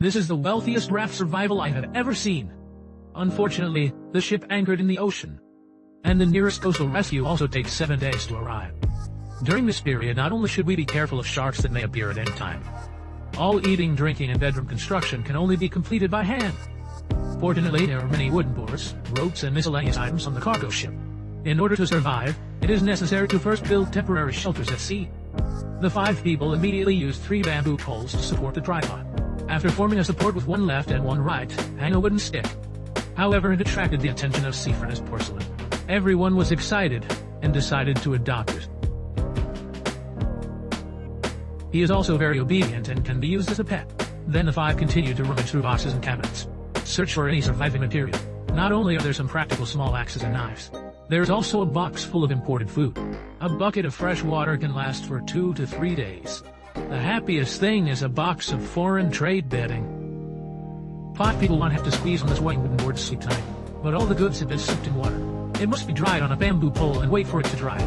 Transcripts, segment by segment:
This is the wealthiest raft survival I have ever seen. Unfortunately, the ship anchored in the ocean, and the nearest coastal rescue also takes 7 days to arrive. During this period, not only should we be careful of sharks that may appear at any time, all eating, drinking, and bedroom construction can only be completed by hand. Fortunately, there are many wooden boards, ropes, and miscellaneous items on the cargo ship. In order to survive, it is necessary to first build temporary shelters at sea. The 5 people immediately used 3 bamboo poles to support the tripod. After forming a support with one left and one right, hang a wooden stick. However, it attracted the attention of sea furnace porcelain. Everyone was excited and decided to adopt it. He is also very obedient and can be used as a pet. Then the 5 continued to rummage through boxes and cabinets, search for any surviving material. Not only are there some practical small axes and knives, there is also a box full of imported food. A bucket of fresh water can last for 2 to 3 days. The happiest thing is a box of foreign trade bedding. 5 people won't have to squeeze on this white wooden board to sleep tonight, but all the goods have been soaked in water. It must be dried on a bamboo pole and wait for it to dry.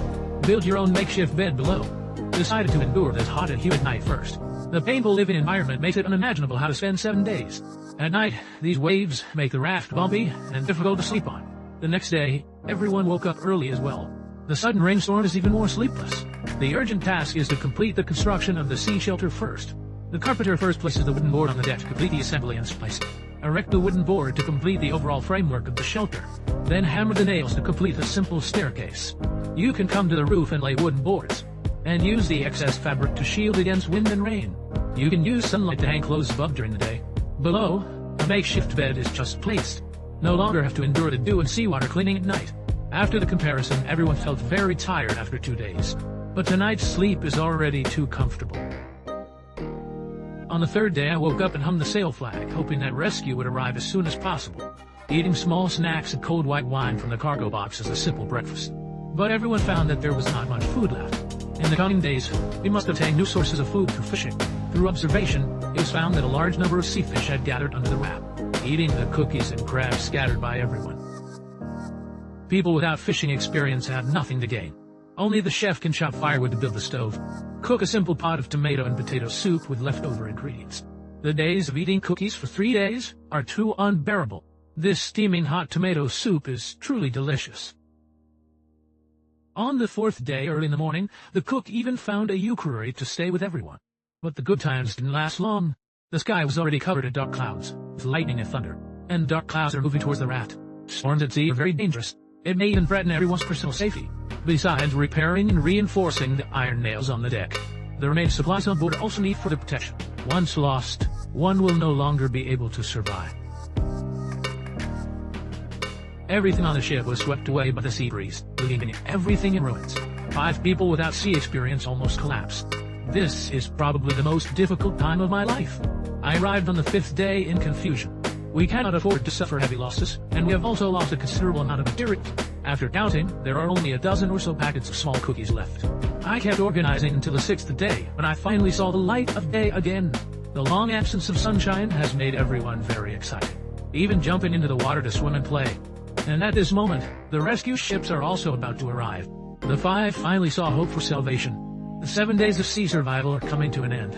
Build your own makeshift bed below. Decided to endure this hot and humid night first. The painful living environment makes it unimaginable how to spend 7 days. At night, these waves make the raft bumpy and difficult to sleep on. The next day, everyone woke up early as well. The sudden rainstorm is even more sleepless. The urgent task is to complete the construction of the sea shelter first. The carpenter first places the wooden board on the deck to complete the assembly and splicing. Erect the wooden board to complete the overall framework of the shelter. Then hammer the nails to complete a simple staircase. You can come to the roof and lay wooden boards, and use the excess fabric to shield against wind and rain. You can use sunlight to hang clothes above during the day. Below, a makeshift bed is just placed. No longer have to endure the dew and seawater cleaning at night. After the comparison, everyone felt very tired after 2 days. But tonight's sleep is already too comfortable. On the 3rd day, I woke up and hummed the sail flag, hoping that rescue would arrive as soon as possible. Eating small snacks and cold white wine from the cargo box as a simple breakfast. But everyone found that there was not much food left. In the coming days, we must obtain new sources of food through fishing. Through observation, it was found that a large number of sea fish had gathered under the raft, eating the cookies and crabs scattered by everyone. People without fishing experience have nothing to gain. Only the chef can chop firewood to build the stove. Cook a simple pot of tomato and potato soup with leftover ingredients. The days of eating cookies for 3 days are too unbearable. This steaming hot tomato soup is truly delicious. On the 4th day, early in the morning, the cook even found a ukulele to stay with everyone. But the good times didn't last long. The sky was already covered in dark clouds, with lightning and thunder, and dark clouds are moving towards the raft. Storms at sea are very dangerous. It may even threaten everyone's personal safety. Besides repairing and reinforcing the iron nails on the deck, the remaining supplies on board also need further protection. Once lost, one will no longer be able to survive. Everything on the ship was swept away by the sea breeze, leaving everything in ruins. 5 people without sea experience almost collapsed. This is probably the most difficult time of my life. I arrived on the 5th day in confusion. We cannot afford to suffer heavy losses, and we have also lost a considerable amount of material. After counting, there are only a dozen or so packets of small cookies left. I kept organizing until the 6th day, when I finally saw the light of day again. The long absence of sunshine has made everyone very excited, even jumping into the water to swim and play. And at this moment, the rescue ships are also about to arrive. The 5 finally saw hope for salvation. The 7 days of sea survival are coming to an end.